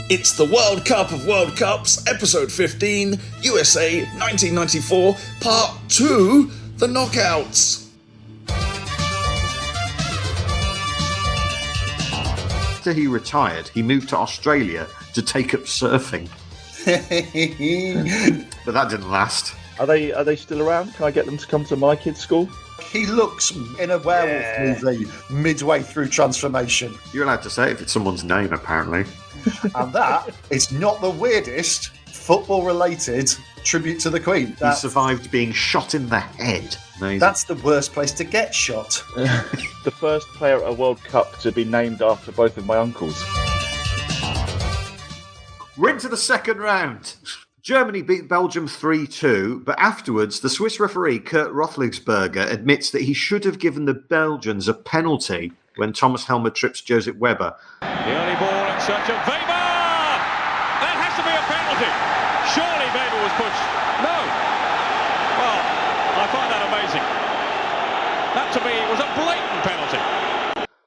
It's the World Cup of World Cups, Episode 15, USA 1994, Part 2, The Knockouts. After he retired, he moved to Australia to take up surfing. But that didn't last. Are they still around? Can I get them to come to my kids' school? He looks in a werewolf movie midway through transformation. You're allowed to say it if it's someone's name, apparently. And that is not the weirdest football-related tribute to the Queen. He survived being shot in the head. Amazing. That's the worst place to get shot. The first player at a World Cup to be named after both of my uncles. We're into the second round. Germany beat Belgium 3-2, but afterwards the Swiss referee Kurt Roethlisberger admits that he should have given the Belgians a penalty when Thomas Helmer trips Josep Weber. The early ball in search of Weber! That has to be a penalty! Surely Weber was pushed. No! Well, I find that amazing. That to me was a blatant penalty.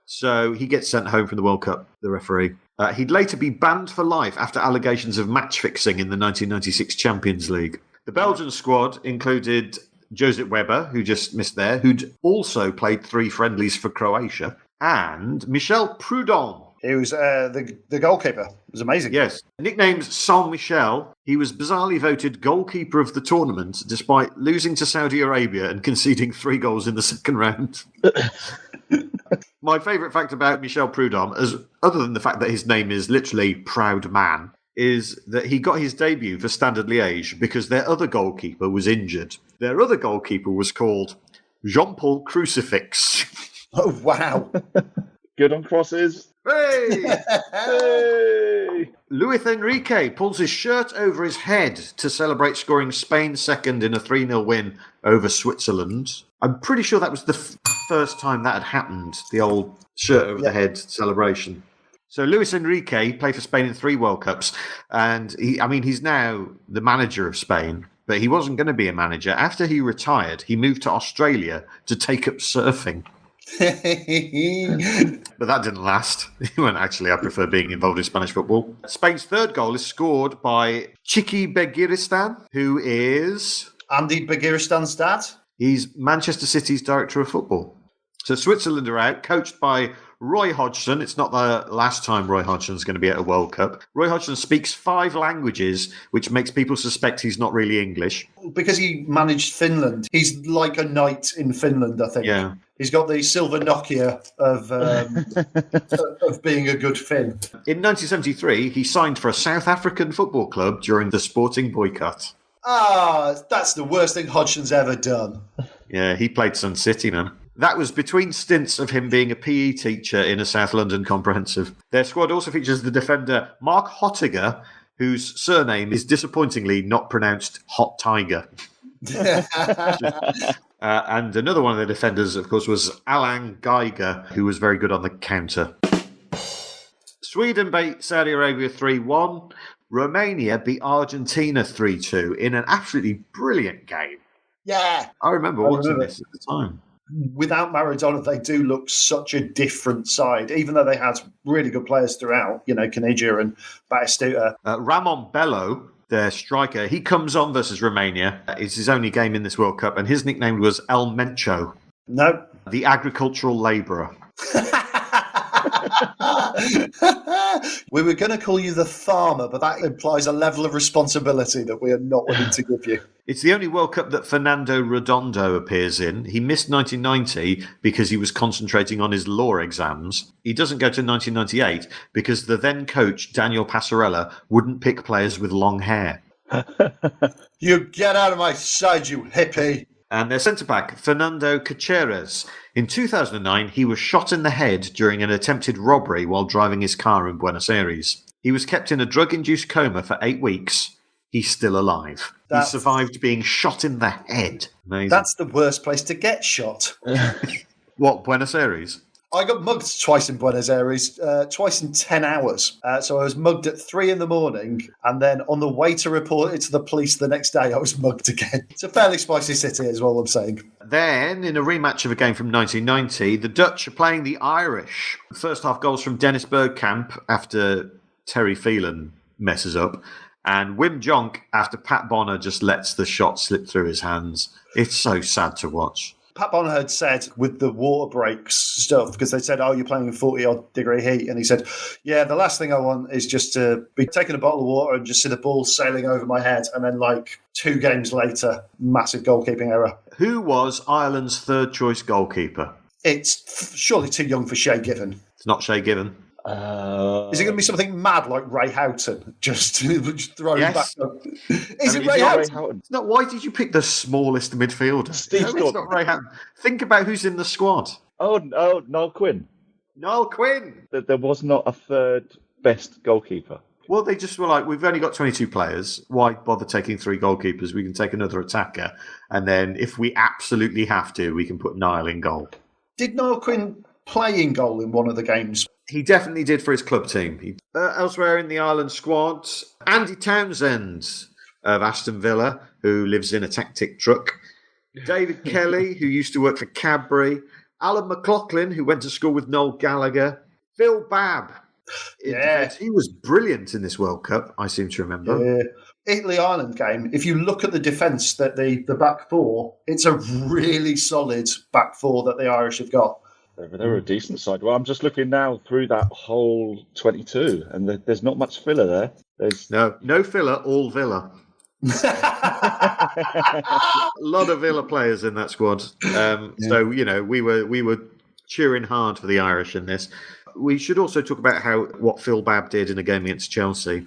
So he gets sent home from the World Cup, the referee. He'd later be banned for life after allegations of match fixing in the 1996 Champions League. The Belgian squad included Josep Weber, who just missed there, who'd also played 3 friendlies for Croatia, and Michel Prudhomme. He was the goalkeeper. It was amazing. Yes. Nicknamed Saint-Michel, he was bizarrely voted goalkeeper of the tournament despite losing to Saudi Arabia and conceding 3 goals in the second round. My favourite fact about Michel Prudhomme, other than the fact that his name is literally Proud Man, is that he got his debut for Standard Liège because their other goalkeeper was injured. Their other goalkeeper was called Jean-Paul Crucifix. Oh, wow. Good on crosses. Hey! Hey! Luis Enrique pulls his shirt over his head to celebrate scoring Spain's second in a 3-0 win over Switzerland. I'm pretty sure that was the first time that had happened, the old shirt over the head celebration. So Luis Enrique played for Spain in 3 World Cups, and he's now the manager of Spain, but he wasn't going to be a manager. After he retired, he moved to Australia to take up surfing. But that didn't last. He went, actually, I prefer being involved in Spanish football. Spain's third goal is scored by Chiqui Begiristain, who is... Andy Begiristan's dad? He's Manchester City's director of football. So Switzerland are out, coached by Roy Hodgson. It's not the last time Roy Hodgson's going to be at a World Cup. Roy Hodgson speaks 5 languages, which makes people suspect he's not really English. Because he managed Finland. He's like a knight in Finland, I think. Yeah. He's got the silver Nokia of being a good Finn. In 1973, he signed for a South African football club during the sporting boycott. Ah, that's the worst thing Hodgson's ever done. Yeah, he played Sun City, man. That was between stints of him being a PE teacher in a South London comprehensive. Their squad also features the defender Mark Hottiger, whose surname is disappointingly not pronounced Hot Tiger. And another one of the defenders, of course, was Alan Geiger, who was very good on the counter. Sweden beat Saudi Arabia 3-1. Romania beat Argentina 3-2 in an absolutely brilliant game. Yeah. I remember watching this at the time. Without Maradona, they do look such a different side, even though they had really good players throughout, Caniggia and Batistuta. Ramon Bello, their striker, he comes on versus Romania. It's his only game in this World Cup, and his nickname was El Mencho. No. The agricultural labourer. We were going to call you the farmer, but that implies a level of responsibility that we are not willing to give you. It's the only World Cup that Fernando Redondo appears in. He missed 1990 because he was concentrating on his law exams. He doesn't go to 1998 because the then coach, Daniel Passarella, wouldn't pick players with long hair. You get out of my side, you hippie. And their centre-back, Fernando Caceres. In 2009, he was shot in the head during an attempted robbery while driving his car in Buenos Aires. He was kept in a drug-induced coma for 8 weeks. He's still alive. He survived being shot in the head. Amazing. That's the worst place to get shot. What, Buenos Aires? I got mugged twice in Buenos Aires, twice in 10 hours. So I was mugged at 3 a.m, and then on the way to report it to the police the next day, I was mugged again. It's a fairly spicy city, is all I'm saying. Then, in a rematch of a game from 1990, the Dutch are playing the Irish. First half goals from Dennis Bergkamp after Terry Phelan messes up. And Wim Jonk, after Pat Bonner just lets the shot slip through his hands. It's so sad to watch. Pat Bonner had said with the water breaks stuff, because they said, you're playing in 40-odd degree heat. And he said, yeah, the last thing I want is just to be taking a bottle of water and just see the ball sailing over my head. And then 2 games later, massive goalkeeping error. Who was Ireland's third choice goalkeeper? It's surely too young for Shay Given. It's not Shay Given. Is it going to be something mad like Ray Houghton? Just throwing back up. Is it Ray Houghton? No, why did you pick the smallest midfielder? Steve It's not Ray Houghton. Think about who's in the squad. Oh, Noel Quinn. Noel Quinn. There was not a third best goalkeeper. Well, they just were like, we've only got 22 players. Why bother taking 3 goalkeepers? We can take another attacker. And then if we absolutely have to, we can put Niall in goal. Did Noel Quinn play in goal in one of the games? He definitely did for his club team. Elsewhere in the Ireland squad, Andy Townsend of Aston Villa, who lives in a tactic truck. David Kelly, who used to work for Cadbury. Alan McLaughlin, who went to school with Noel Gallagher. Phil Babb. Yeah. He was brilliant in this World Cup, I seem to remember. Yeah. Italy-Ireland game, if you look at the defence, that the back four, it's a really solid back four that the Irish have got. They're a decent side. Well, I'm just looking now through that whole 22, and there's not much filler there. There's no filler, all Villa. A lot of Villa players in that squad. So we were cheering hard for the Irish in this. We should also talk about what Phil Babb did in a game against Chelsea.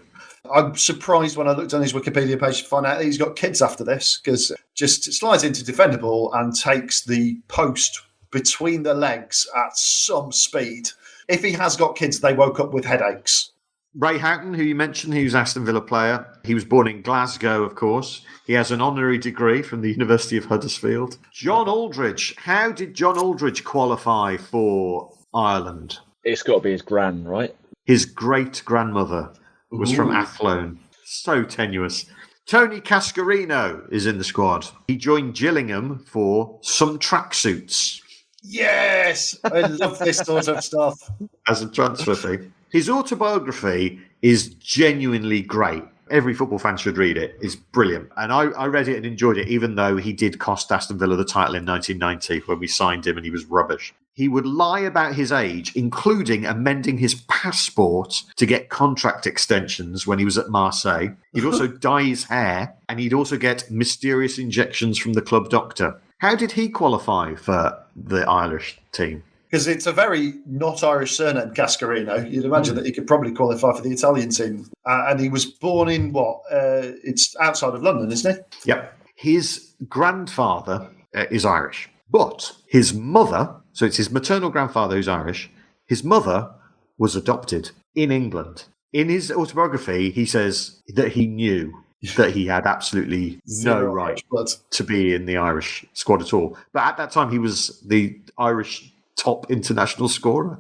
I'm surprised when I looked on his Wikipedia page to find out that he's got kids after this, because just slides into defend the ball and takes the post between the legs at some speed. If he has got kids, they woke up with headaches. Ray Houghton, who you mentioned, who's Aston Villa player. He was born in Glasgow, of course. He has an honorary degree from the University of Huddersfield. John Aldridge. How did John Aldridge qualify for Ireland? It's got to be his gran, right? His great-grandmother was from Athlone. So tenuous. Tony Cascarino is in the squad. He joined Gillingham for some tracksuits. Yes! I love this sort of stuff. As a transfer fee. His autobiography is genuinely great. Every football fan should read it. It's brilliant. And I read it and enjoyed it, even though he did cost Aston Villa the title in 1990 when we signed him and he was rubbish. He would lie about his age, including amending his passport to get contract extensions when he was at Marseille. He'd also dye his hair, and he'd also get mysterious injections from the club doctor. How did he qualify for the Irish team? Because it's a very not Irish surname, Cascarino. You'd imagine that he could probably qualify for the Italian team. And he was born in it's outside of London, isn't it? Yep. His grandfather is Irish. But his mother, so it's his maternal grandfather who's Irish, his mother was adopted in England. In his autobiography, he says that he knew that he had absolutely no right to be in the Irish squad at all. But at that time, he was the Irish top international scorer.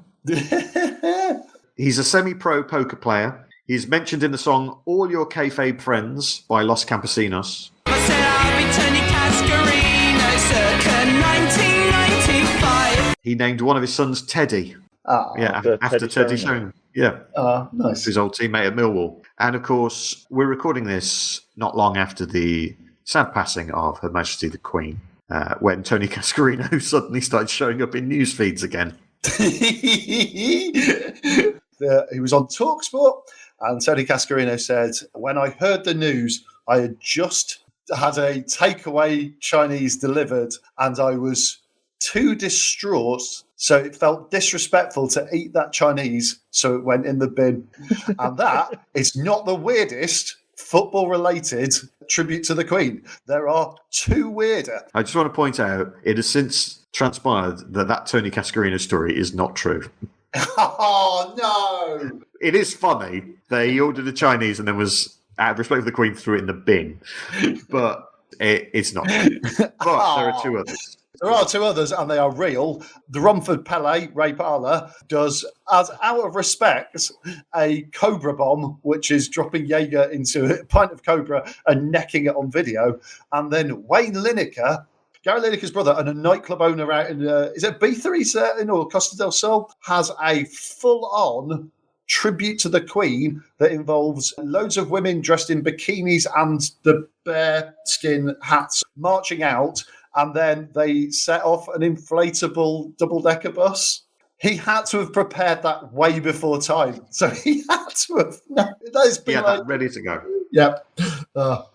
He's a semi-pro poker player. He's mentioned in the song All Your Kayfabe Friends by Los Campesinos. I said I'll be Tony Cascarino circa 1995. He named one of his sons Teddy. After Teddy Sheringham. Yeah. Nice. His old teammate at Millwall. And of course, we're recording this not long after the sad passing of Her Majesty the Queen, when Tony Cascarino suddenly started showing up in news feeds again. He was on TalkSport, and Tony Cascarino said, when I heard the news, I had just had a takeaway Chinese delivered, and I was too distraught, so it felt disrespectful to eat that Chinese, so it went in the bin. And that is not the weirdest football-related tribute to the Queen. There are 2 weirder. I just want to point out, it has since transpired that Tony Cascarino story is not true. Oh, no! It is funny that he ordered a Chinese and then was, out of respect for the Queen, threw it in the bin. But it's not true. But there are 2 others. There are 2 others, and they are real. The Romford Pele, Ray Parler, does, as out of respect, a Cobra bomb, which is dropping Jaeger into a pint of Cobra and necking it on video. And then Wayne Lineker, Gary Lineker's brother, and a nightclub owner out in, is it Ibiza he's in, or Costa del Sol, has a full-on tribute to the Queen that involves loads of women dressed in bikinis and the bear skin hats marching out, and then they set off an inflatable double-decker bus. He had to have prepared that way before time. So he had to have... that ready to go. Yep.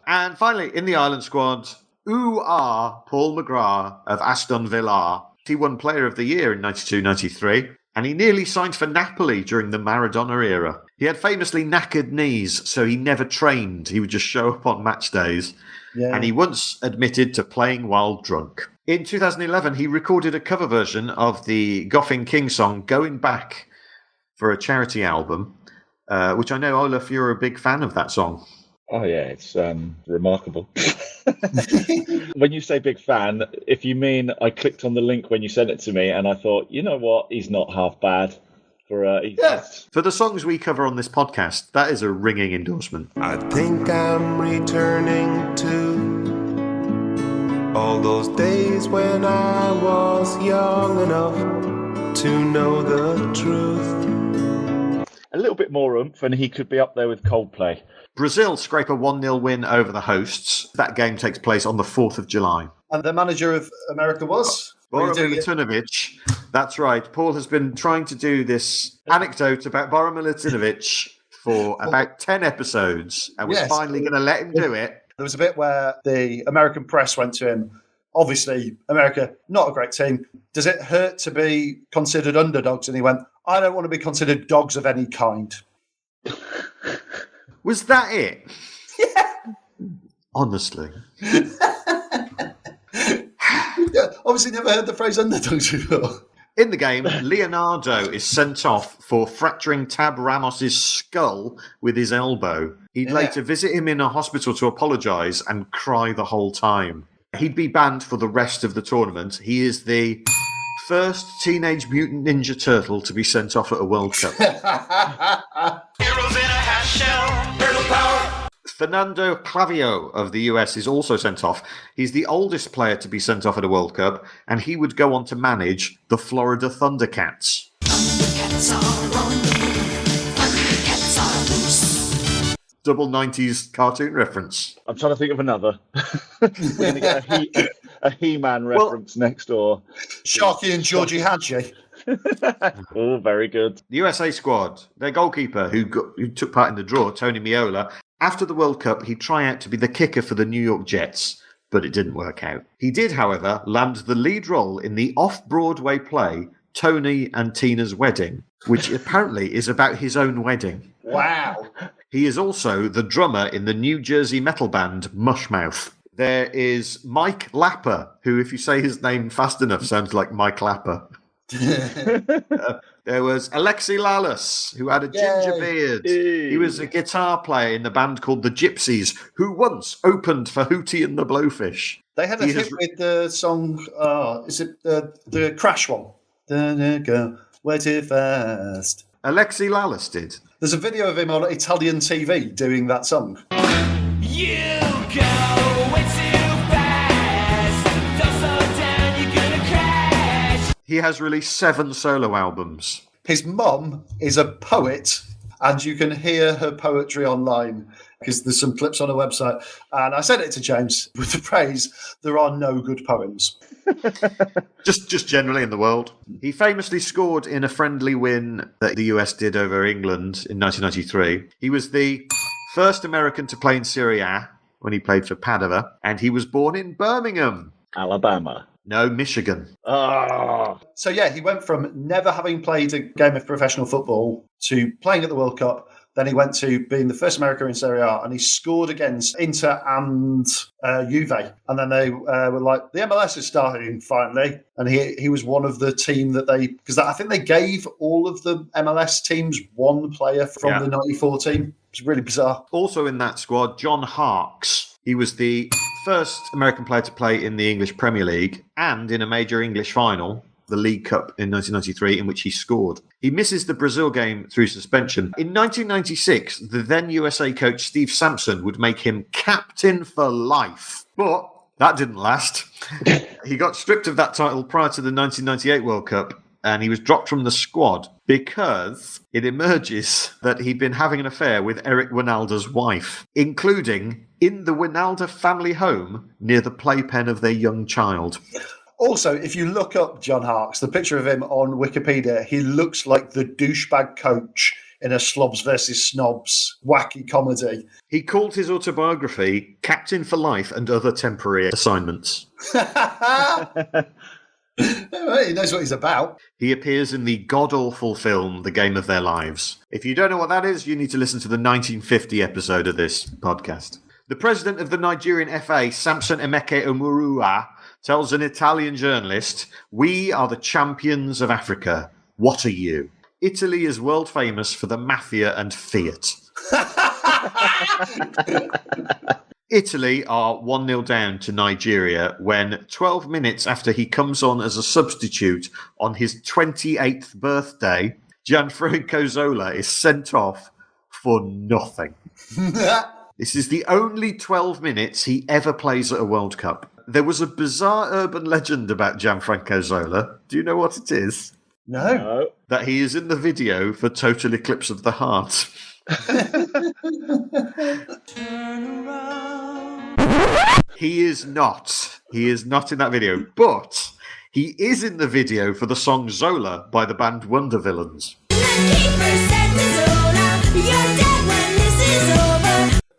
And finally, in the Ireland squad, Paul McGrath of Aston Villa. He won Player of the Year in 92-93, and he nearly signed for Napoli during the Maradona era. He had famously knackered knees, so he never trained. He would just show up on match days. Yeah. And he once admitted to playing while drunk. In 2011, he recorded a cover version of the Goffin King song Going Back for a charity album, which I know, Olaf, you're a big fan of that song. Oh, yeah, it's remarkable. When you say big fan, if you mean I clicked on the link when you sent it to me and I thought, you know what, he's not half bad. For the songs we cover on this podcast, that is a ringing endorsement. I think I'm returning to all those days when I was young enough to know the truth. A little bit more oomph, and he could be up there with Coldplay. Brazil scrape a 1-0 win over the hosts. That game takes place on the 4th of July. And the manager of America was? Bora Milutinovic. That's right. Paul has been trying to do this anecdote about Bora Milutinovic for about 10 episodes, and we're finally going to let him do it. There was a bit where the American press went to him. Obviously, America, not a great team. Does it hurt to be considered underdogs? And he went, I don't want to be considered dogs of any kind. Was that it? Yeah. Honestly. Obviously never heard the phrase underdogs before. In the game, Leonardo is sent off for fracturing Tab Ramos's skull with his elbow. He'd later visit him in a hospital to apologise and cry the whole time. He'd be banned for the rest of the tournament. He is the first Teenage Mutant Ninja Turtle to be sent off at a World Cup. Heroes in a half shell, turtle power. Fernando Clavio of the US is also sent off. He's the oldest player to be sent off at a World Cup, and he would go on to manage the Florida Thundercats. Thundercats are on the move. Thundercats are loose. Double 90s cartoon reference. I'm trying to think of another. We're going to get a He-Man reference next door. Sharky and Georgie Hadji. Oh, very good. The USA squad, their goalkeeper, who took part in the draw, Tony Meola, after the World Cup, he'd try out to be the kicker for the New York Jets, but it didn't work out. He did, however, land the lead role in the off-Broadway play Tony and Tina's Wedding, which apparently is about his own wedding. Wow. He is also the drummer in the New Jersey metal band Mushmouth. There is Mike Lapper, who, if you say his name fast enough, sounds like Mike Lapper. There was Alexi Lalas, who had a ginger beard. He was a guitar player in the band called the Gypsies, who once opened for Hootie and the Blowfish. They had a hit with the song, is it the Crash one? Go way too fast. Alexi Lalas did. There's a video of him on Italian TV doing that song. You go way too fast. Don't slow down, you're gonna crash. He has released 7 solo albums. His mum is a poet, and you can hear her poetry online because there's some clips on her website. And I sent it to James with the praise, there are no good poems. just generally in the world. He famously scored in a friendly win that the US did over England in 1993. He was the first American to play in Serie A when he played for Padova, and he was born in Birmingham, Alabama. No, Michigan. Oh. So, yeah, he went from never having played a game of professional football to playing at the World Cup. Then he went to being the first American in Serie A, and he scored against Inter and Juve. And then they were like, the MLS is starting finally. And he was one of the team that because I think they gave all of the MLS teams one player from the 94 team. It's really bizarre. Also in that squad, John Harkes. He was the first American player to play in the English Premier League and in a major English final, the League Cup in 1993, in which he scored. He misses the Brazil game through suspension. In 1996, the then USA coach Steve Sampson would make him captain for life. But that didn't last. He got stripped of that title prior to the 1998 World Cup, and he was dropped from the squad. because it emerges that he'd been having an affair with Eric Winalda's wife, including in the Winalda family home near the playpen of their young child. Also, if you look up John Harkes, the picture of him on Wikipedia, he looks like the douchebag coach in a Slobs versus Snobs wacky comedy. He called his autobiography Captain for Life and Other Temporary Assignments. He knows what he's about. He appears in the god-awful film The Game of Their Lives. If you don't know what that is, you need to listen to the 1950 episode of this podcast. The president of the Nigerian FA, Samson Emeke Omurua, tells an Italian journalist, "We are the champions of Africa. What are you?" Italy is world famous for the mafia and Fiat. Italy are 1-0 down to Nigeria when 12 minutes after he comes on as a substitute on his 28th birthday, Gianfranco Zola is sent off for nothing. This is the only 12 minutes he ever plays at a World Cup. There was a bizarre urban legend about Gianfranco Zola. Do you know what it is? No. That he is in the video for Total Eclipse of the Heart. He is not. He is not in that video. But he is in the video for the song Zola by the band Wonder Villains.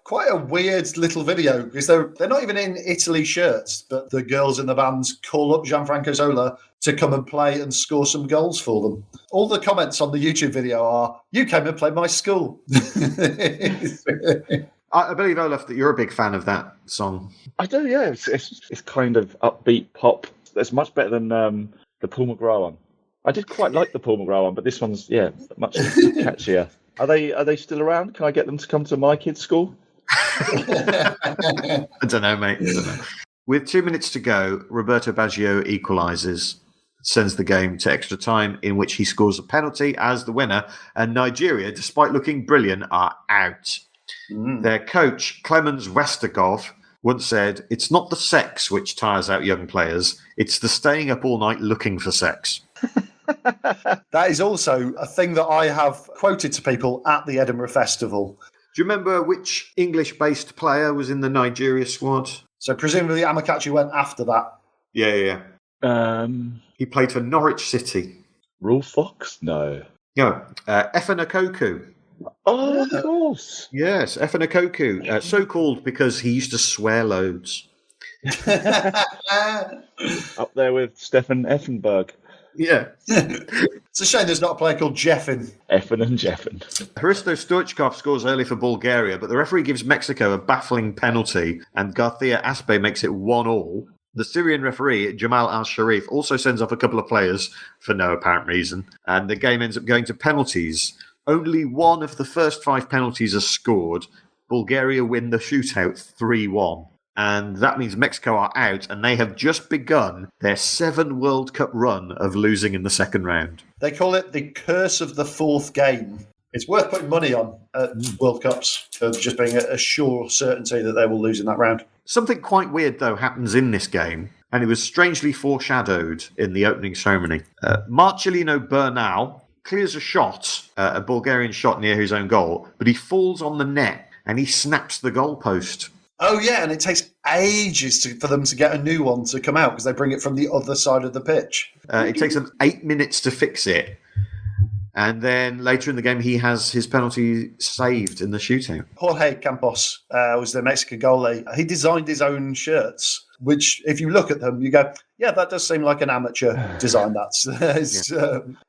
Quite a weird little video because they're not even in Italy shirts, but the girls in the bands call up Gianfranco Zola to come and play and score some goals for them. All the comments on the YouTube video are, "You came and played my school." I believe, Olaf, that you're a big fan of that song. I do, yeah. It's kind of upbeat pop. It's much better than the Paul McGrath one. I did quite like the Paul McGrath one, but this one's, much catchier. Are they still around? Can I get them to come to my kids' school? I don't know, mate. I don't know. With 2 minutes to go, Roberto Baggio equalises, sends the game to extra time, in which he scores a penalty as the winner, and Nigeria, despite looking brilliant, are out. Their coach, Clemens Westergov, once said, "It's not the sex which tires out young players, it's the staying up all night looking for sex." That is also a thing that I have quoted to people at the Edinburgh Festival. Do you remember which English-based player was in the Nigeria squad? So presumably Amakachi went after that. Yeah. He played for Norwich City. Rule Fox? No. No, Efen Okoku. Oh, of course. Yes, Efen Okoku. So called because he used to swear loads. Up there with Stefan Effenberg. Yeah. It's a shame there's not a player called Jeffin. Effen and Jeffin. Hristo Stoichkov scores early for Bulgaria, but the referee gives Mexico a baffling penalty, and Garcia Aspe makes it 1-1. The Syrian referee, Jamal Al-Sharif, also sends off a couple of players for no apparent reason, and the game ends up going to penalties. Only one of the first 5 penalties are scored. Bulgaria win the shootout 3-1. And that means Mexico are out, and they have just begun their 7 World Cup run of losing in the second round. They call it the curse of the 4th game. It's worth putting money on at World Cups for just being a sure certainty that they will lose in that round. Something quite weird, though, happens in this game, and it was strangely foreshadowed in the opening ceremony. Marcelino Bernal clears a shot, a Bulgarian shot near his own goal, but he falls on the net, and he snaps the goalpost. Oh, yeah, and it takes ages for them to get a new one to come out because they bring it from the other side of the pitch. It takes them 8 minutes to fix it. And then later in the game, he has his penalty saved in the shootout. Jorge Campos was the Mexican goalie. He designed his own shirts, which, if you look at them, you go, yeah, that does seem like an amateur design.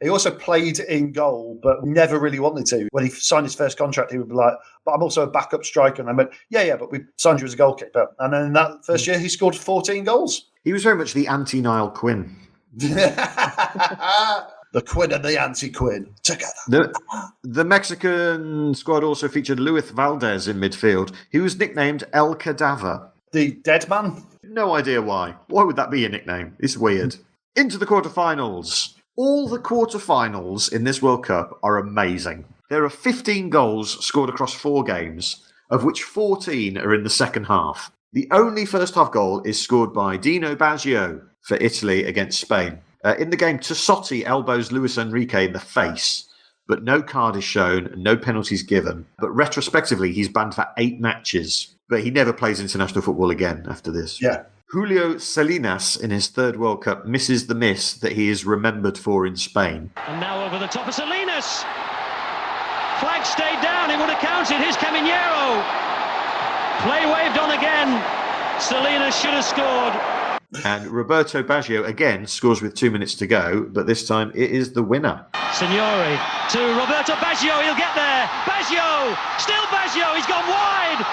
He also played in goal, but never really wanted to. When he signed his first contract, he would be like, but I'm also a backup striker. And I went, yeah, but we signed you as a goalkeeper. And then in that first year, he scored 14 goals. He was very much the anti-Niall Quinn. The Quinn and the anti-Quinn together. The Mexican squad also featured Luis Valdez in midfield. He was nicknamed El Cadaver. The dead man? No idea why. Why would that be a nickname? It's weird. Into the quarterfinals. All the quarterfinals in this World Cup are amazing. There are 15 goals scored across 4 games, of which 14 are in the second half. The only first half goal is scored by Dino Baggio for Italy against Spain. In the game, Tassotti elbows Luis Enrique in the face. but no card is shown and no penalties given. But retrospectively, he's banned for 8 matches, but he never plays international football again after this. Yeah. Julio Salinas, in his 3rd World Cup, misses the miss that he is remembered for in Spain. And now over the top of Salinas. Flag stayed down, it would have counted. Here's Caminero. Play waved on again. Salinas should have scored. And Roberto Baggio again scores with 2 minutes to go, but this time it is the winner. Signori to Roberto Baggio, he'll get there. Baggio, still Baggio, he's gone wide.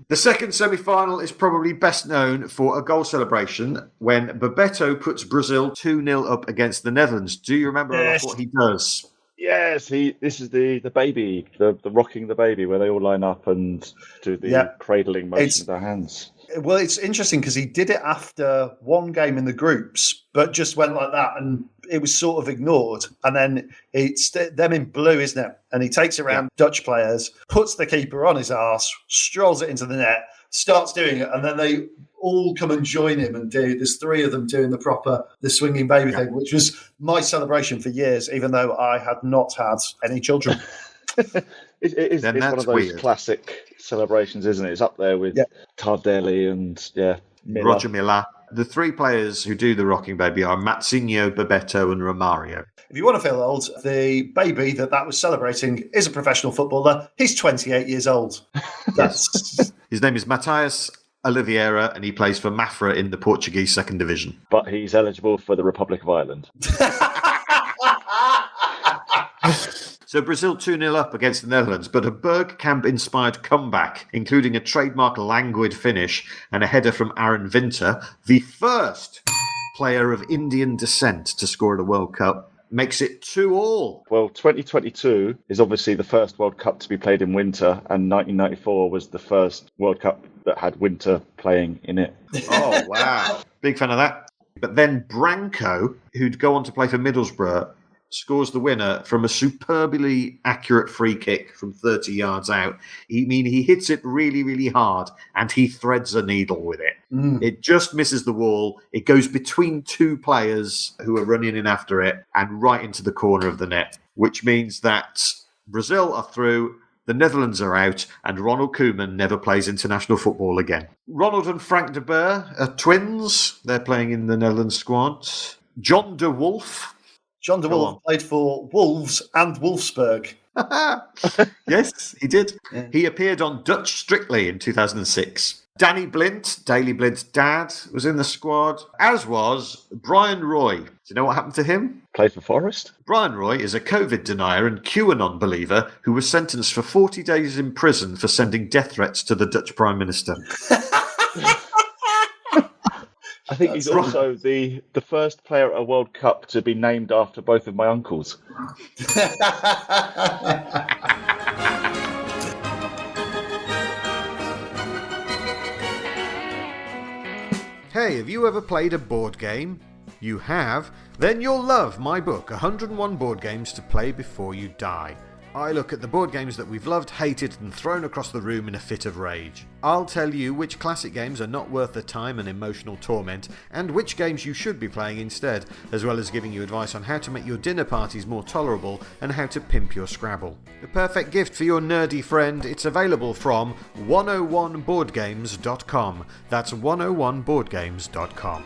The second semi-final is probably best known for a goal celebration when Bebeto puts Brazil 2-0 up against the Netherlands. Do you remember what he does? Yes, this is the baby, the rocking the baby, where they all line up and do the cradling motion with their hands. Well, it's interesting because he did it after one game in the groups, but just went like that, and it was sort of ignored. And then it's them in blue, isn't it? And he takes around Dutch players, puts the keeper on his arse, strolls it into the net, starts doing it, and then they all come and join him and do. There's 3 of them doing the swinging baby thing, which was my celebration for years, even though I had not had any children. It's one of those classic celebrations, isn't it? It's up there with Tardelli and Miller. Roger Miller. The 3 players who do the rocking baby are Matzinho, Bebeto and Romario. If you want to feel old, the baby that was celebrating is a professional footballer. He's 28 years old. His name is Matias Oliveira and he plays for Mafra in the Portuguese 2nd Division. But he's eligible for the Republic of Ireland. So Brazil 2-0 up against the Netherlands, but a Bergkamp-inspired comeback, including a trademark languid finish and a header from Aaron Winter, the first player of Indian descent to score at a World Cup, makes it 2-2. Well, 2022 is obviously the first World Cup to be played in winter, and 1994 was the first World Cup that had winter playing in it. Oh, wow. Big fan of that. But then Branco, who'd go on to play for Middlesbrough, scores the winner from a superbly accurate free kick from 30 yards out. He hits it really, really hard and he threads a needle with it. It just misses the wall. It goes between 2 players who are running in after it and right into the corner of the net, which means that Brazil are through, the Netherlands are out, and Ronald Koeman never plays international football again. Ronald and Frank de Boer are twins. They're playing in the Netherlands squad. John de Wolf. John de Wolf played for Wolves and Wolfsburg. Yes, he did. Yeah. He appeared on Dutch Strictly in 2006. Danny Blint, Daley Blint's dad, was in the squad, as was Brian Roy. Do you know what happened to him? Played for Forest. Brian Roy is a COVID denier and QAnon believer who was sentenced for 40 days in prison for sending death threats to the Dutch Prime Minister. I think he's also the first player at a World Cup to be named after both of my uncles. Hey, have you ever played a board game? You have? Then you'll love my book, 101 Board Games to Play Before You Die. I look at the board games that we've loved, hated and thrown across the room in a fit of rage. I'll tell you which classic games are not worth the time and emotional torment, and which games you should be playing instead, as well as giving you advice on how to make your dinner parties more tolerable and how to pimp your Scrabble. The perfect gift for your nerdy friend, it's available from 101boardgames.com. That's 101boardgames.com.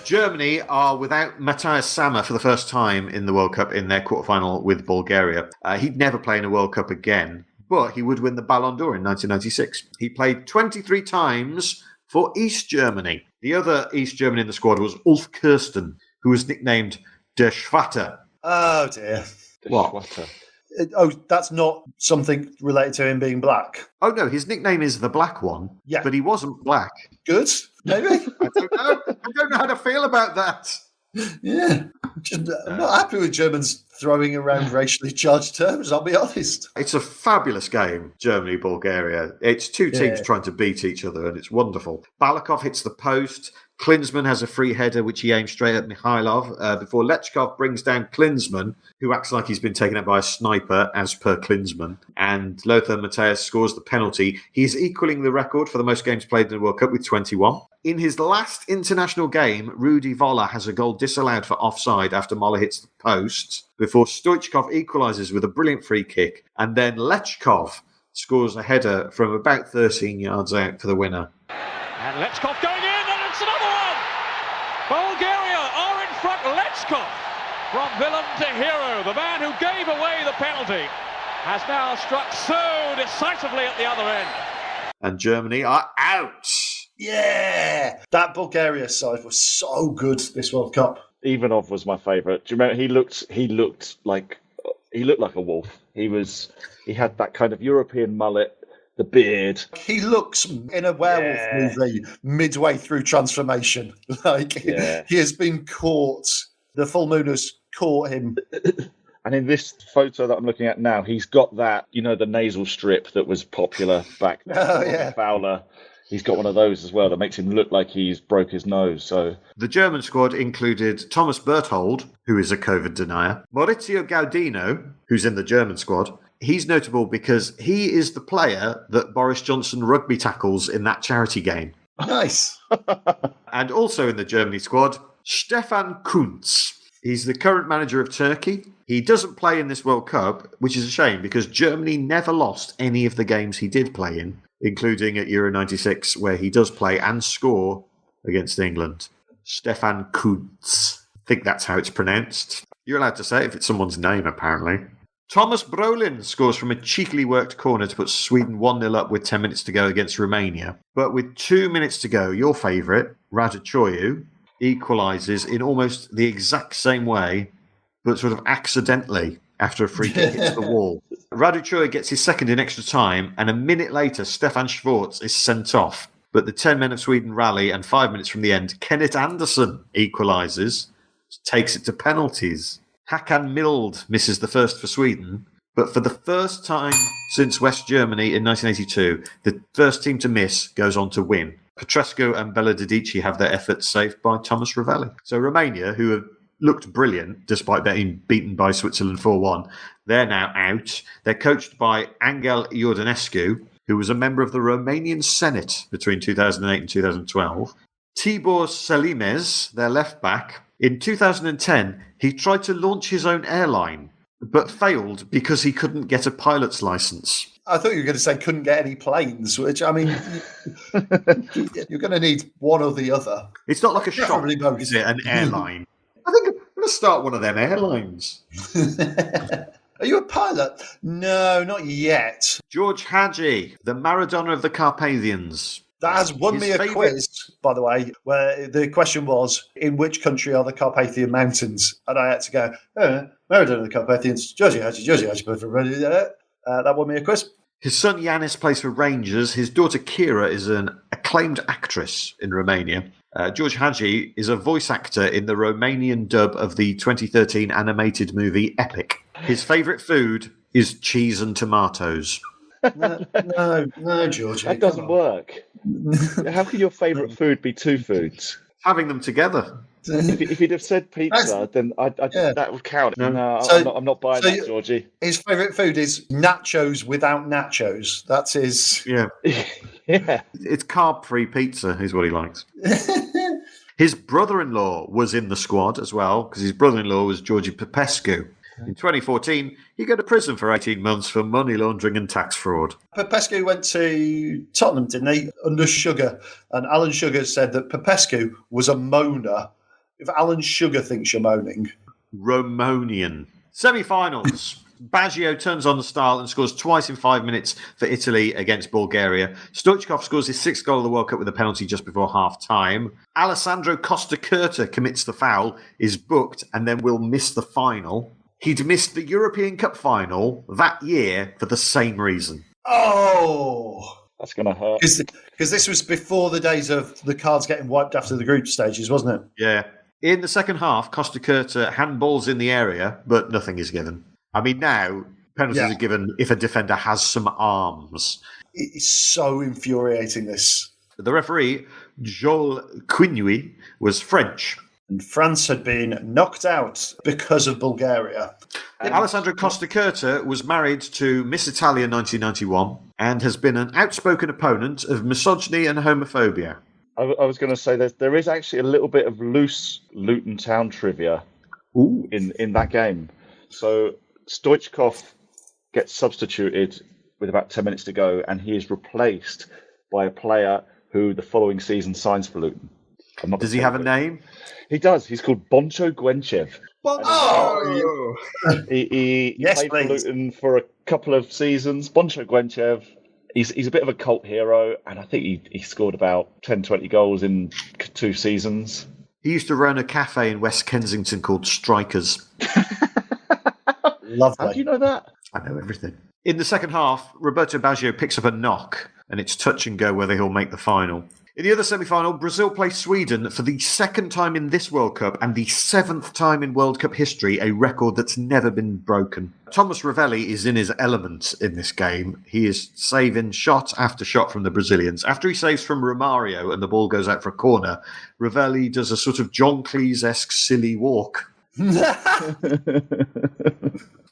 Germany are without Matthias Sammer for the first time in the World Cup in their quarterfinal with Bulgaria. He'd never play in a World Cup again, but he would win the Ballon d'Or in 1996. He played 23 times for East Germany. The other East German in the squad was Ulf Kirsten, who was nicknamed Der Schwatter. Oh, dear. What? Schwatter. Oh, that's not something related to him being black. Oh, no, his nickname is the Black One, yeah, but he wasn't black. Good, maybe? I don't know. I don't know how to feel about that. Yeah. I'm not happy with Germans throwing around racially charged terms, I'll be honest. It's a fabulous game, Germany-Bulgaria. It's 2 teams trying to beat each other, and it's wonderful. Balakov hits the post. Klinsmann has a free header which he aims straight at Mikhailov before Lechkov brings down Klinsmann, who acts like he's been taken out by a sniper, as per Klinsmann. And Lothar Matthäus scores the penalty. He's equaling the record for the most games played in the World Cup with 21. In his last international game, Rudi Voller has a goal disallowed for offside after Moller hits the post, before Stoichkov equalises with a brilliant free kick, and then Lechkov scores a header from about 13 yards out for the winner. And Lechkov going in, and it's another one! Bulgaria are in front. Lechkov, from villain to hero, the man who gave away the penalty, has now struck so decisively at the other end. And Germany are out. Yeah! That Bulgaria side was so good this World Cup. Ivanov was my favourite. Do you remember? He looked like a wolf. He had that kind of European mullet, the beard. He looks in a werewolf movie midway through transformation. He has been caught. The full moon has caught him. And in this photo that I'm looking at now, he's got that, the nasal strip that was popular back then. Fowler. He's got one of those as well that makes him look like he's broke his nose. So the German squad included Thomas Berthold, who is a COVID denier, Maurizio Gaudino, who's in the German squad. He's notable because he is the player that Boris Johnson rugby tackles in that charity game. Nice. And also in the Germany squad, Stefan Kuntz. He's the current manager of Turkey. He doesn't play in this World Cup, which is a shame because Germany never lost any of the games he did play in, including at Euro 96, where he does play and score against England. Stefan Kuntz. I think that's how it's pronounced. You're allowed to say it if it's someone's name, apparently. Thomas Brolin scores from a cheekily worked corner to put Sweden 1-0 up with 10 minutes to go against Romania. But with 2 minutes to go, your favourite, Raduchoiu, equalises in almost the exact same way, but sort of accidentally after a free kick hits the wall. Raduchoiu gets his second in extra time, and a minute later, Stefan Schwarz is sent off. But the 10 men of Sweden rally, and 5 minutes from the end, Kenneth Anderson equalises, takes it to penalties. Hakan Mild misses the first for Sweden, but for the first time since West Germany in 1982, the first team to miss goes on to win. Petrescu and Belladedici have their efforts saved by Thomas Ravelli. So Romania, who have looked brilliant despite being beaten by Switzerland 4-1, they're now out. They're coached by Angel Iordanescu, who was a member of the Romanian Senate between 2008 and 2012. Tibor Selimes, their left back. In 2010, he tried to launch his own airline, but failed because he couldn't get a pilot's license. I thought you were going to say couldn't get any planes, which, I mean, you're going to need one or the other. It's not like a shop, Probably both. is it? An airline. I think I'm going to start one of them airlines. Are you a pilot? No, not yet. George Hagi, the Maradona of the Carpathians. That has won me a quiz, by the way, where the question was, in which country are the Carpathian Mountains? And I had to go, Maradona of the Carpathians, Georgie Hagi, that won me a quiz. His son Yanis plays for Rangers. His daughter Kira is an acclaimed actress in Romania. George Hagi is a voice actor in the Romanian dub of the 2013 animated movie Epic. His favourite food is cheese and tomatoes. No, Georgie. That doesn't work. How can your favourite food be two foods? Having them together. If you'd have said pizza, then that would count. No, I'm not buying that, Georgie. His favourite food is nachos without nachos. That's his... Yeah. Yeah. It's carb-free pizza is what he likes. His brother-in-law was in the squad as well, because his brother-in-law was Georgi Popescu. In 2014, he got to prison for 18 months for money laundering and tax fraud. Popescu went to Tottenham, didn't he, under Sugar. And Alan Sugar said that Popescu was a moaner. If Alan Sugar thinks you're moaning. Romanian. Semi-finals. Baggio turns on the style and scores twice in 5 minutes for Italy against Bulgaria. Stoichkov scores his sixth goal of the World Cup with a penalty just before half-time. Alessandro Costa Curta commits the foul, is booked, and then will miss the final. He'd missed the European Cup final that year for the same reason. Oh! That's going to hurt. Because this was before the days of the cards getting wiped after the group stages, wasn't it? Yeah. In the second half, Costa Curta handballs in the area, but nothing is given. I mean, now, penalties are given if a defender has some arms. It's so infuriating, this. The referee, Joel Quinouille, was French. And France had been knocked out because of Bulgaria. Alessandro Costacurta was married to Miss Italia 1991 and has been an outspoken opponent of misogyny and homophobia. I was going to say there is actually a little bit of loose Luton Town trivia in that game. So Stoichkov gets substituted with about 10 minutes to go, and he is replaced by a player who the following season signs for Luton. Does he have a name? He does. He's called Boncho Gwenchev. He Yes, played for please. Luton for a couple of seasons. Boncho Gwenchev, he's a bit of a cult hero, and I think he scored about 10, 20 goals in 2 seasons. He used to run a cafe in West Kensington called Strikers. Lovely. How do you know that? I know everything. In the second half, Roberto Baggio picks up a knock, and it's touch and go whether he'll make the final. In the other semi-final, Brazil play Sweden for the second time in this World Cup and the 7th time in World Cup history, a record that's never been broken. Thomas Ravelli is in his element in this game. He is saving shot after shot from the Brazilians. After he saves from Romario and the ball goes out for a corner, Ravelli does a sort of John Cleese-esque silly walk.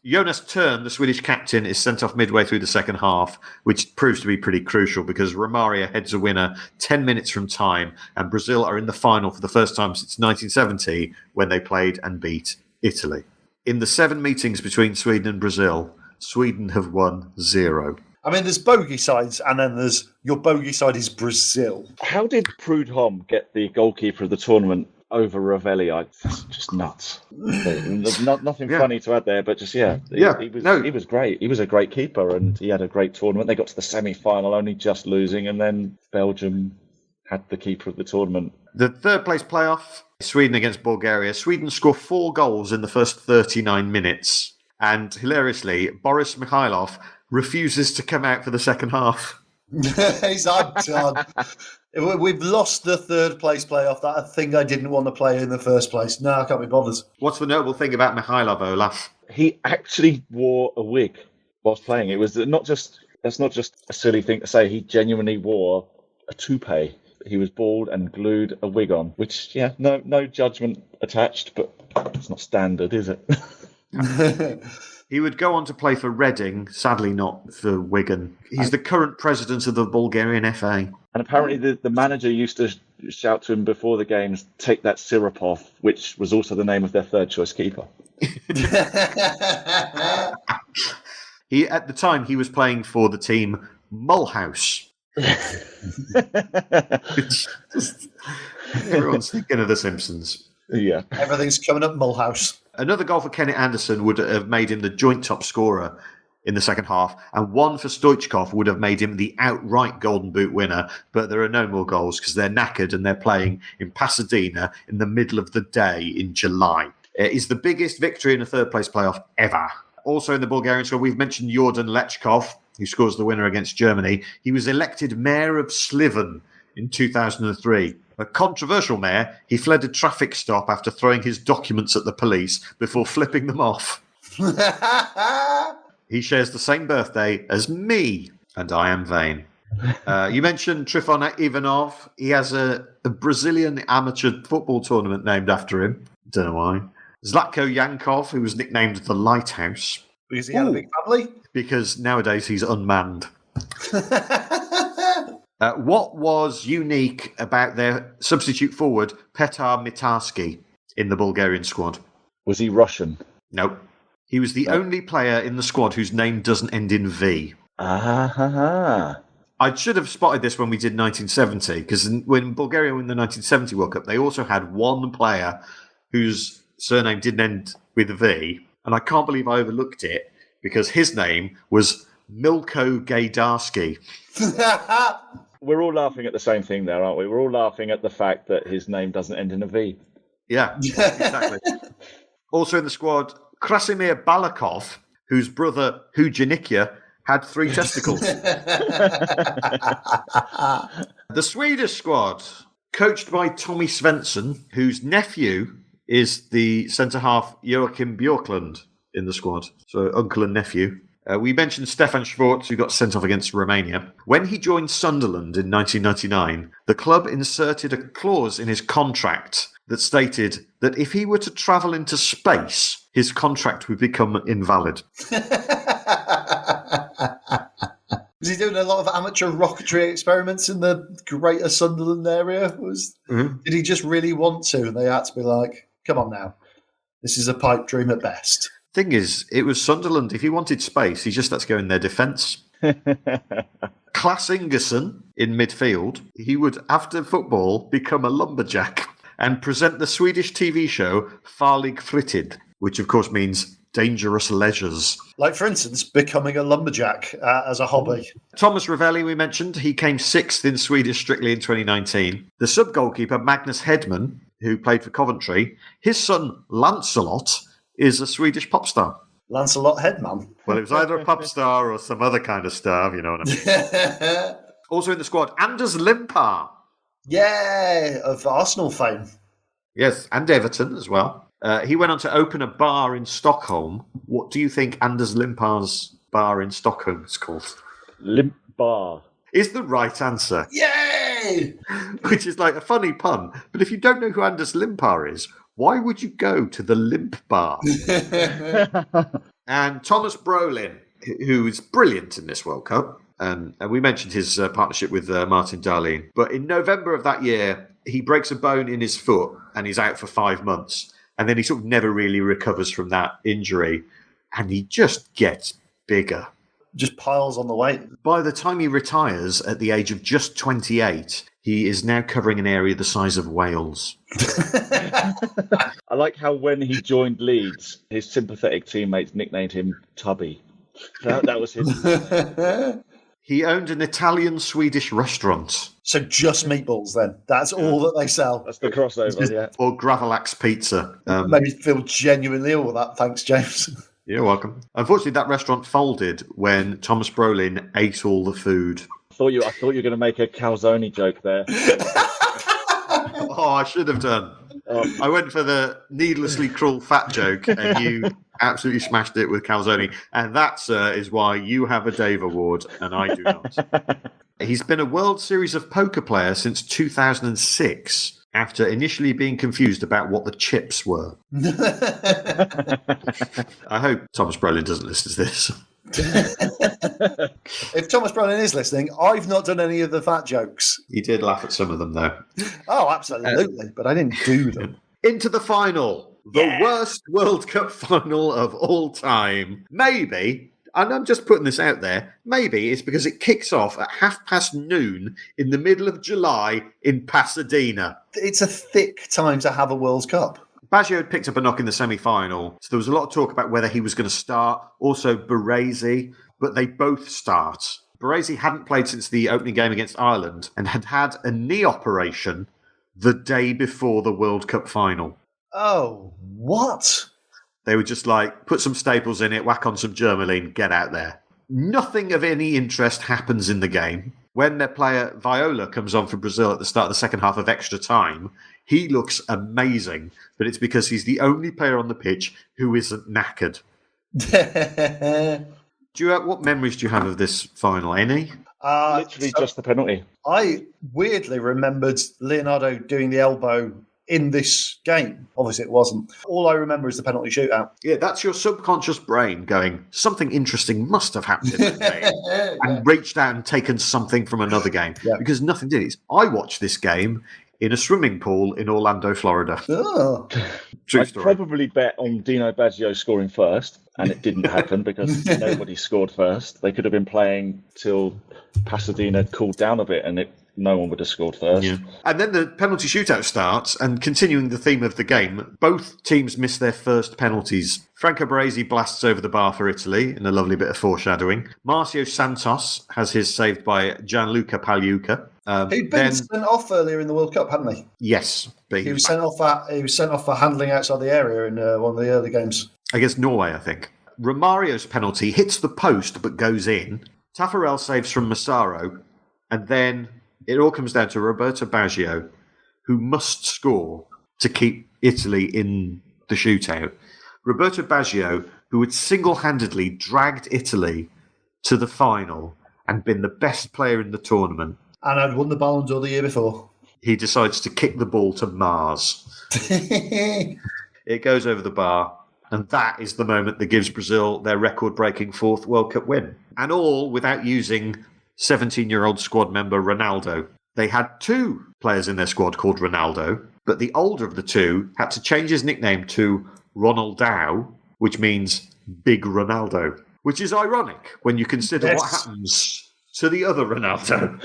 Jonas Tern, the Swedish captain, is sent off midway through the second half, which proves to be pretty crucial because Romario heads a winner 10 minutes from time, and Brazil are in the final for the first time since 1970 when they played and beat Italy. In the 7 meetings between Sweden and Brazil, Sweden have won 0. I mean, there's bogey sides, and then there's your bogey side is Brazil. How did Prudhomme get the goalkeeper of the tournament over Ravelli? That's just nuts. Nothing funny to add there, but just, he was great. He was a great keeper, and he had a grete tournament. They got to the semi-final, only just losing, and then Belgium had the keeper of the tournament. The third place playoff, Sweden against Bulgaria. Sweden score 4 goals in the first 39 minutes. And hilariously, Boris Mikhailov refuses to come out for the second half. He's done. We've lost the third place playoff. That thing I didn't want to play in the first place. No, I can't be bothered. What's the notable thing about Mikhailov, Olaf? He actually wore a wig whilst playing. That's not just a silly thing to say. He genuinely wore a toupee. He was bald and glued a wig on, which, no judgment attached, but it's not standard, is it? He would go on to play for Reading, sadly not for Wigan. He's the current president of the Bulgarian FA. And apparently the manager used to shout to him before the games, "Take that syrup off," which was also the name of their third choice keeper. At the time, he was playing for the team Mulhouse. Everyone's thinking of The Simpsons. Yeah. Everything's coming up Mulhouse. Another goal for Kenneth Anderson would have made him the joint top scorer in the second half, and one for Stoichkov would have made him the outright Golden Boot winner, but there are no more goals because they're knackered and they're playing in Pasadena in the middle of the day in July. It is the biggest victory in a third-place playoff ever. Also in the Bulgarian squad, we've mentioned Jordan Lechkov, who scores the winner against Germany. He was elected mayor of Sliven in 2003. A controversial mayor, he fled a traffic stop after throwing his documents at the police before flipping them off. He shares the same birthday as me, and I am vain. You mentioned Trifon Ivanov. He has a Brazilian amateur football tournament named after him. Don't know why. Zlatko Yankov, who was nicknamed the Lighthouse. Because he had a big family? Because nowadays he's unmanned. What was unique about their substitute forward, Petar Mitarski, in the Bulgarian squad? Was he Russian? Nope. He was the only player in the squad whose name doesn't end in V. Ah. I should have spotted this when we did 1970, because when Bulgaria won the 1970 World Cup, they also had one player whose surname didn't end with a V, and I can't believe I overlooked it, because his name was Milko Gajdarski. We're all laughing at the same thing there, aren't we? We're all laughing at the fact that his name doesn't end in a V. Yeah, exactly. Also in the squad, Krasimir Balakov, whose brother Hujanikya had 3 testicles. The Swedish squad, coached by Tommy Svensson, whose nephew is the centre-half Joachim Björklund in the squad. So uncle and nephew. We mentioned Stefan Schwarz, who got sent off against Romania. When he joined Sunderland in 1999, the club inserted a clause in his contract that stated that if he were to travel into space, his contract would become invalid. Was he doing a lot of amateur rocketry experiments in the greater Sunderland area? Did he just really want to? And they had to be like, come on now. This is a pipe dream at best. Thing is, it was Sunderland. If he wanted space, he just had to go in their defence. Klaas Ingerson in midfield, he would, after football, become a lumberjack and present the Swedish TV show Farlig Fritid, which of course means dangerous leisures. Like, for instance, becoming a lumberjack as a hobby. Thomas Ravelli, we mentioned, he came 6th in Swedish Strictly in 2019. The sub-goalkeeper, Magnus Hedman, who played for Coventry, his son, Lancelot, is a Swedish pop star. Lancelot Hedman. Well, it was either a pop star or some other kind of star, if you know what I mean. Also in the squad, Anders Limpar. Yeah, of Arsenal fame. Yes, and Everton as well. He went on to open a bar in Stockholm. What do you think Anders Limpar's bar in Stockholm is called? Limp Bar. Is the right answer. Yay! Which is like a funny pun. But if you don't know who Anders Limpar is, why would you go to the Limp Bar? And Thomas Brolin, who is brilliant in this World Cup. And we mentioned his partnership with Martin Dahlin. But in November of that year, he breaks a bone in his foot and he's out for 5 months. And then he sort of never really recovers from that injury. And he just gets bigger. Just piles on the weight. By the time he retires at the age of just 28, he is now covering an area the size of Wales. I like how when he joined Leeds, his sympathetic teammates nicknamed him Tubby. That was his. He owned an Italian-Swedish restaurant. So just meatballs then. That's all that they sell. That's the crossover, yeah. Or Gravelax Pizza. Made me feel genuinely ill with that. Thanks, James. You're welcome. Unfortunately, that restaurant folded when Thomas Brolin ate all the food. I thought you were going to make a calzone joke there. Oh, I should have done. I went for the needlessly cruel fat joke, and you absolutely smashed it with calzone. And that, sir, is why you have a Dave Award, and I do not. He's been a World Series of Poker player since 2006, after initially being confused about what the chips were. I hope Thomas Brolin doesn't listen to this. If Thomas Brolin is listening, I've not done any of the fat jokes. He did laugh at some of them, though. Oh, absolutely. But I didn't do them. Into the final. The worst World Cup final of all time. Maybe, and I'm just putting this out there, maybe it's because it kicks off at noon in the middle of July in Pasadena. It's a thick time to have a World Cup. Baggio had picked up a knock in the semi-final, so there was a lot of talk about whether he was going to start. Also, Baresi, but they both start. Baresi hadn't played since the opening game against Ireland and had had a knee operation the day before the World Cup final. Oh, what? They were just like, put some staples in it, whack on some Germaline, get out there. Nothing of any interest happens in the game. When their player Viola comes on for Brazil at the start of the second half of extra time, he looks amazing, but it's because he's the only player on the pitch who isn't knackered. What memories do you have of this final? Any? Literally just the penalty. I weirdly remembered Leonardo doing the elbow in this game. Obviously, it wasn't. All I remember is the penalty shootout. Yeah, that's your subconscious brain going, something interesting must have happened in that game, and reached out and taken something from another game. Yeah. Because nothing did. I watched this game in a swimming pool in Orlando, Florida. Oh. True I'd story. probably bet on Dino Baggio scoring first, and it didn't happen because nobody scored first. They could have been playing till Pasadena cooled down a bit, and no one would have scored first. Yeah. And then the penalty shootout starts, and continuing the theme of the game, both teams miss their first penalties. Franco Baresi blasts over the bar for Italy in a lovely bit of foreshadowing. Marcio Santos has his saved by Gianluca Pagliuca. Who'd been sent off earlier in the World Cup, hadn't he? Yes. But He was sent off for handling outside the area in one of the early games. Against Norway, I think. Romario's penalty hits the post but goes in. Taffarel saves from Massaro. And then it all comes down to Roberto Baggio, who must score to keep Italy in the shootout. Roberto Baggio, who had single-handedly dragged Italy to the final and been the best player in the tournament. And I'd won the Ballon d'Or the year before. He decides to kick the ball to Mars. It goes over the bar, and that is the moment that gives Brazil their record-breaking 4th World Cup win. And all without using 17-year-old squad member Ronaldo. They had 2 players in their squad called Ronaldo, but the older of the 2 had to change his nickname to Ronaldao, which means Big Ronaldo, which is ironic when you consider what happens to the other Ronaldo.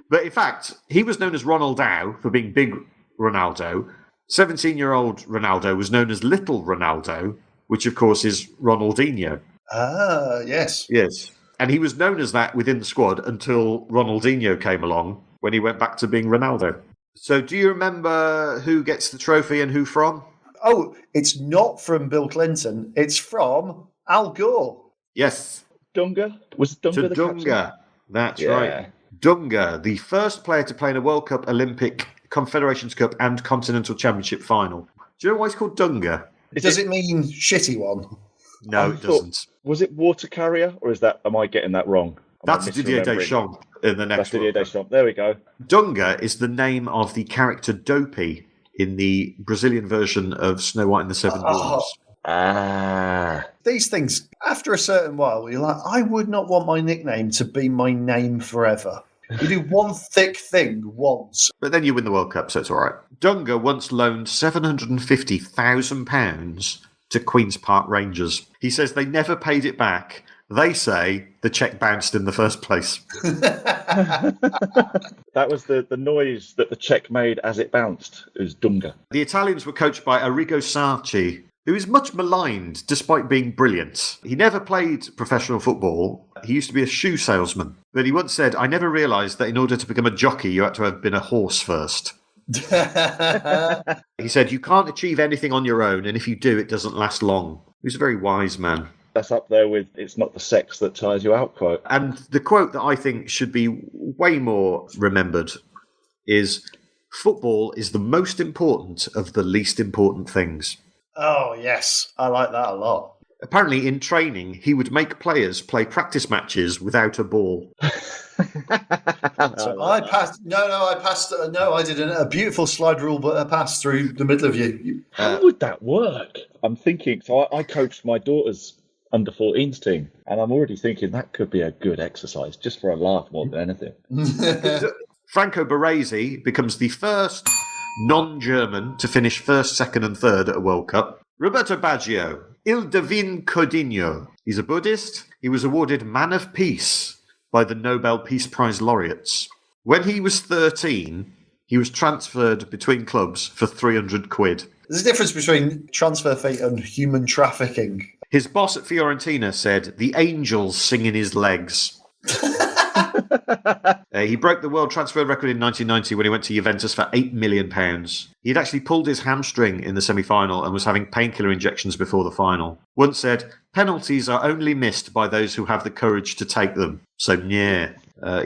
But in fact, he was known as Ronaldao for being Big Ronaldo. 17-year-old Ronaldo was known as Little Ronaldo, which of course is Ronaldinho. Ah, yes. Yes. And he was known as that within the squad until Ronaldinho came along, when he went back to being Ronaldo. So do you remember who gets the trophy and who from? Oh, it's not from Bill Clinton. It's from Al Gore. Yes. Dunga? Was Dunga To the Dunga. captain? That's Yeah. right. Dunga, the first player to play in a World Cup, Olympic, Confederations Cup and Continental Championship final. Do you know why it's called Dunga? Does it mean shitty one? No, it doesn't. Was it water carrier, or am I getting that wrong? That's Didier Deschamps in the next That's Didier World Cup. Deschamps. There we go. Dunga is the name of the character Dopey in the Brazilian version of Snow White and the Seven Dwarfs. Ah. These things, after a certain while, you're like, I would not want my nickname to be my name forever. You do one thick thing once. But then you win the World Cup, so it's all right. Dunga once loaned £750,000 to Queen's Park Rangers. He says they never paid it back. They say the cheque bounced in the first place. That was the noise that the cheque made as it bounced. It was Dunga. The Italians were coached by Arrigo Sacchi, who is much maligned despite being brilliant. He never played professional football. He used to be a shoe salesman. But he once said, I never realised that in order to become a jockey, you had to have been a horse first. He said, you can't achieve anything on your own, and if you do, it doesn't last long. He was a very wise man. That's up there with "It's not the sex that tires you out" quote. And the quote that I think should be way more remembered is, football is the most important of the least important things. Oh, yes. I like that a lot. Apparently, in training, he would make players play practice matches without a ball. So I passed. No, I did a beautiful slide rule, but a pass through the middle of you. How would that work? I'm thinking. So I coached my daughter's under-14s team, and I'm already thinking that could be a good exercise, just for a laugh more than anything. Franco Baresi becomes the first non-German to finish first, second and third at a World Cup. Roberto Baggio, Il Divin Codinho. He's a Buddhist. He was awarded Man of Peace by the Nobel Peace Prize laureates. When he was 13, he was transferred between clubs for 300 quid. There's a difference between transfer fee and human trafficking. His boss at Fiorentina said, the angels sing in his legs. He broke the world transfer record in 1990 when he went to Juventus for £8 million. He'd actually pulled his hamstring in the semi-final and was having painkiller injections before the final. Once said, penalties are only missed by those who have the courage to take them. So, yeah.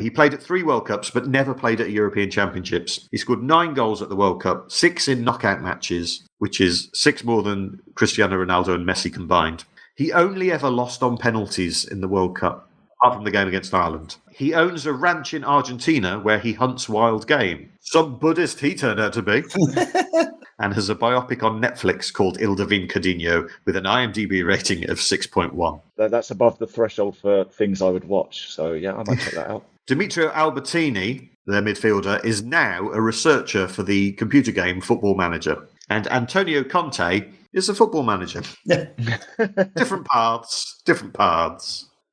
He played at 3 World Cups, but never played at European Championships. He scored 9 goals at the World Cup, 6 in knockout matches, which is 6 more than Cristiano Ronaldo and Messi combined. He only ever lost on penalties in the World Cup, apart from the game against Ireland. He owns a ranch in Argentina where he hunts wild game. Some Buddhist he turned out to be. And has a biopic on Netflix called Il Divin Codinho with an IMDb rating of 6.1. That's above the threshold for things I would watch. So, yeah, I might check that out. Demetrio Albertini, their midfielder, is now a researcher for the computer game Football Manager. And Antonio Conte is a football manager. Different paths.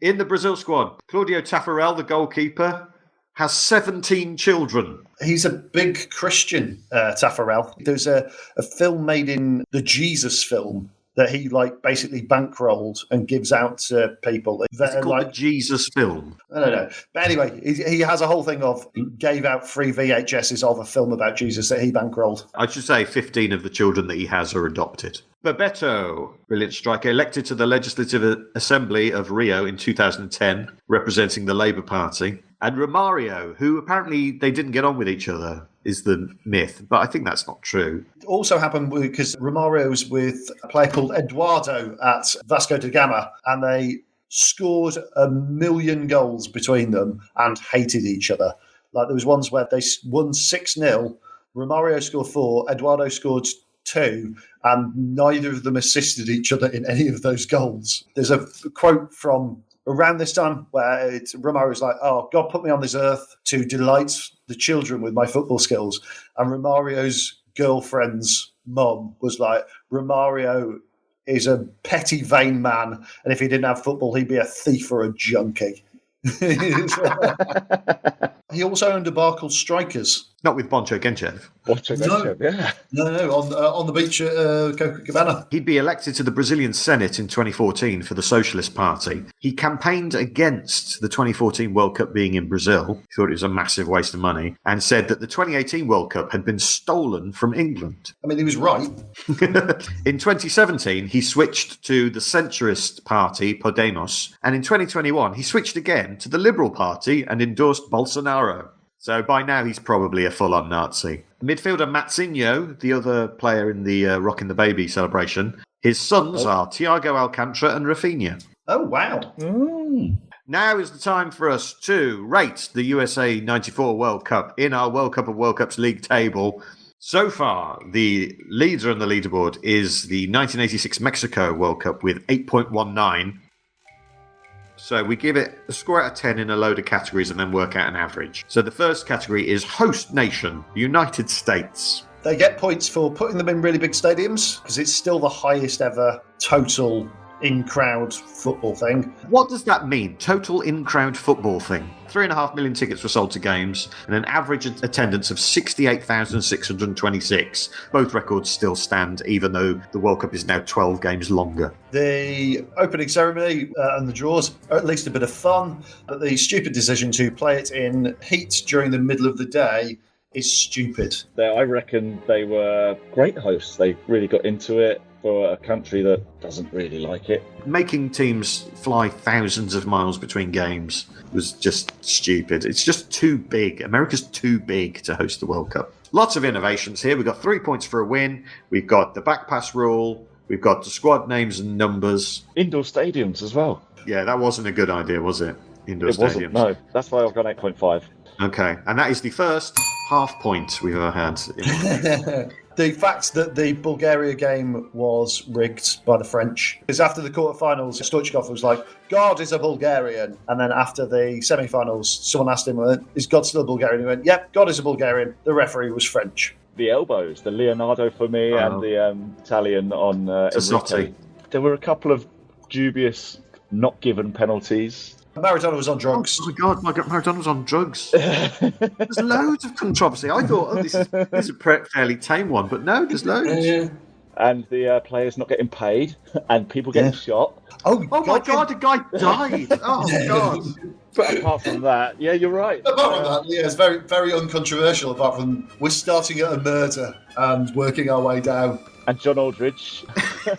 In the Brazil squad, Claudio Taffarel, the goalkeeper, has 17 children. He's a big Christian, Taffarel. There's a film made in the Jesus film that he basically bankrolled and gives out to people. Is it called the Jesus film? I don't know. But anyway, he has a whole thing of gave out free VHSs of a film about Jesus that he bankrolled. I should say 15 of the children that he has are adopted. Bebeto, brilliant striker, elected to the Legislative Assembly of Rio in 2010, representing the Labour Party. And Romario, who apparently they didn't get on with each other, is the myth, but I think that's not true. It also happened because Romario's with a player called Eduardo at Vasco da Gama, and they scored 1 million goals between them and hated each other. Like there was ones where they won 6-0, Romario scored 4, Eduardo scored 2, and neither of them assisted each other in any of those goals. There's a quote from around this time where Romario's like, "Oh, God put me on this earth to delight the children with my football skills." And Romario's girlfriend's mum was like, "Romario is a petty, vain man, and if he didn't have football, he'd be a thief or a junkie." He also owned a bar called Strikers. Not with Boncho Genchev. No, on the beach at Copacabana. He'd be elected to the Brazilian Senate in 2014 for the Socialist Party. He campaigned against the 2014 World Cup being in Brazil. He thought it was a massive waste of money and said that the 2018 World Cup had been stolen from England. I mean, he was right. In 2017, he switched to the centrist party, Podemos, and in 2021, he switched again to the Liberal Party and endorsed Bolsonaro. So by now, he's probably a full-on Nazi. Midfielder Matzinho, the other player in the Rockin' the Baby celebration, his sons are Thiago Alcantara and Rafinha. Oh, wow. Now is the time for us to rate the USA 94 World Cup in our World Cup of World Cups league table. So far, the leader on the leaderboard is the 1986 Mexico World Cup with 8.19. So we give it a score out of 10 in a load of categories and then work out an average. So the first category is host nation, United States. They get points for putting them in really big stadiums because it's still the highest ever total in-crowd football thing. What does that mean? Total in-crowd football thing. 3.5 million tickets were sold to games and an average attendance of 68,626. Both records still stand, even though the World Cup is now 12 games longer. The opening ceremony and the draws are at least a bit of fun, but the stupid decision to play it in heat during the middle of the day is stupid. I reckon they were great hosts. They really got into it for a country that doesn't really like it. Making teams fly thousands of miles between games was just stupid. It's just too big. America's too big to host the World Cup. Lots of innovations here. We've got 3 points for a win. We've got the back pass rule. We've got the squad names and numbers. Indoor stadiums as well. Yeah, that wasn't a good idea, was it? Indoor It stadiums. wasn't, no. That's why I've gone 8.5. Okay, and that is the first half point we've ever had. The fact that the Bulgaria game was rigged by the French, because after the quarterfinals, Stoichkov was like, "God is a Bulgarian." And then after the semi-finals, someone asked him, "Is God still a Bulgarian?" He went, "Yep, God is a Bulgarian." The referee was French. The elbows, the Leonardo for me and the Italian on Tassotti. Enrique. There were a couple of dubious not given penalties. Maradona was on drugs. Oh my God, Maradona was on drugs. There's loads of controversy. I thought, this is a fairly tame one, but no, there's loads. And the players not getting paid and people getting shot. Oh my God, a guy died. Oh, God. But apart from that, yeah, you're right. Apart from that, yeah, it's very, very uncontroversial. Apart from we're starting at a murder and working our way down. And John Aldridge.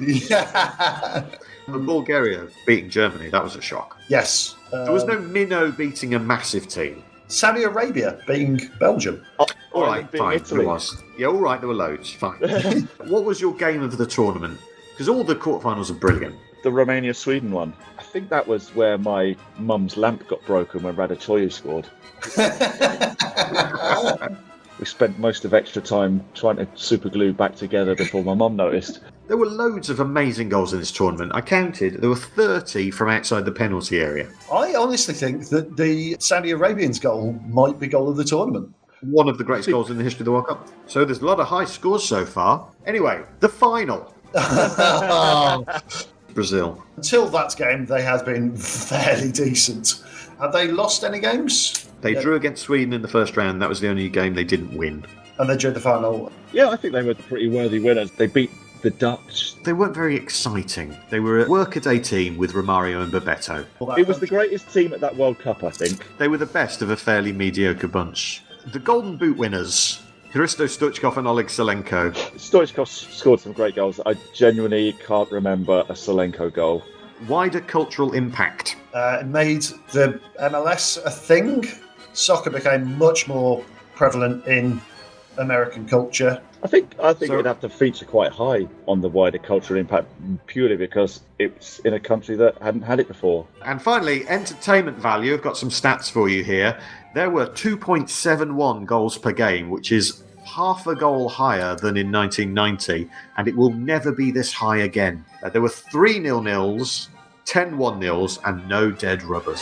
Yeah. And Bulgaria beating Germany, that was a shock. Yes. There was no minnow beating a massive team. Saudi Arabia beating Belgium. All right, beating fine. Italy. There was. Yeah, all right, there were loads. Fine. What was your game of the tournament? Because all the quarterfinals are brilliant. The Romania-Sweden one. I think that was where my mum's lamp got broken when Radochoyu scored. We spent most of extra time trying to super glue back together before my mum noticed. There were loads of amazing goals in this tournament. I counted. There were 30 from outside the penalty area. I honestly think that the Saudi Arabians' goal might be goal of the tournament. One of the greatest goals in the history of the World Cup. So there's a lot of high scores so far. Anyway, the final. Brazil. Until that game, they had been fairly decent. Have they lost any games? They drew against Sweden in the first round. That was the only game they didn't win. And they drew the final. Yeah, I think they were pretty worthy winners. They beat the Dutch. They weren't very exciting. They were a workaday team with Romario and Bebeto. It was the greatest team at that World Cup, I think. They were the best of a fairly mediocre bunch. The Golden Boot winners, Hristo Stoichkov and Oleg Salenko. Stoichkov scored some great goals. I genuinely can't remember a Salenko goal. Wider cultural impact. It made the MLS a thing. soccer became much more prevalent in American culture. I think So- it'd have to feature quite high on the wider cultural impact, purely because it's in a country that hadn't had it before. And finally, entertainment value. I've got some stats for you here. There were 2.71 goals per game, which is half a goal higher than in 1990, and it will never be this high again. There were 3 0-0s, 10 1-0s, and no dead rubbers.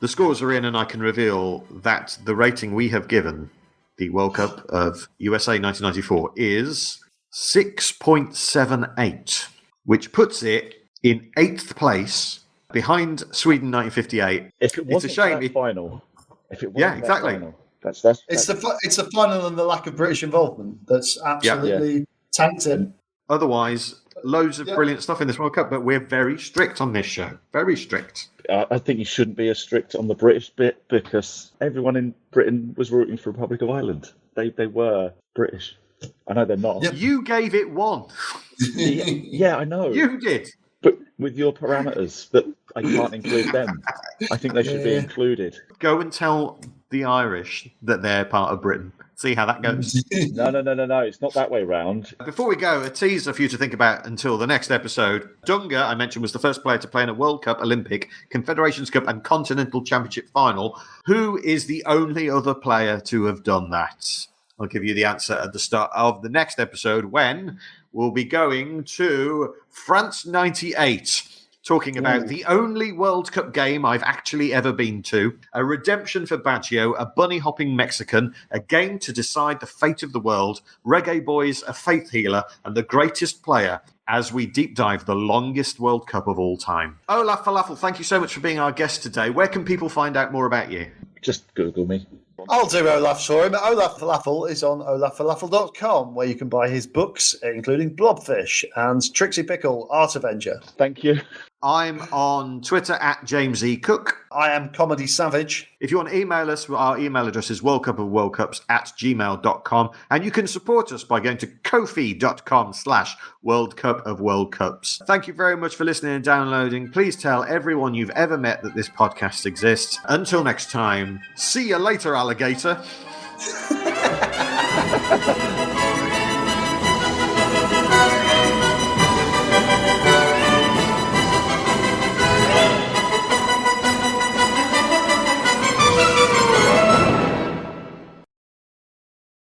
The scores are in, and I can reveal that the rating we have given the World Cup of USA 1994 is 6.78, which puts it in 8th place behind Sweden 1958. If it wasn't it's a shame. that final, if it wasn't Yeah, that exactly. final, that's It's the final and the lack of British involvement that's absolutely tanked it. Otherwise, loads of brilliant stuff in this World Cup, but we're very strict on this show. Very strict. I think you shouldn't be as strict on the British bit, because everyone in Britain was rooting for Republic of Ireland. They were British. I know they're not. Yep. You gave it 1. Yeah, I know. You did. But with your parameters that I can't include them, I think they should be included. Go and tell the Irish that they're part of Britain. See how that goes. No. It's not that way round. Before we go, a teaser for you to think about until the next episode. Dunga, I mentioned, was the first player to play in a World Cup, Olympic, Confederations Cup and Continental Championship final. Who is the only other player to have done that? I'll give you the answer at the start of the next episode, when we'll be going to France 98. Talking about the only World Cup game I've actually ever been to, a redemption for Baggio, a bunny-hopping Mexican, a game to decide the fate of the world, Reggae Boys, a faith healer, and the greatest player, as we deep dive the longest World Cup of all time. Olaf Falafel, thank you so much for being our guest today. Where can people find out more about you? Just Google me. I'll do Olaf for him. Olaf Falafel is on olaffalafel.com, where you can buy his books, including Blobfish and Trixie Pickle, Art Avenger. Thank you. I'm on Twitter at James E. Cook. I am Comedy Savage. If you want to email us, our email address is worldcupofworldcups@gmail.com. And you can support us by going to kofi.com/worldcupofworldcups. Thank you very much for listening and downloading. Please tell everyone you've ever met that this podcast exists. Until next time, see you later, alligator.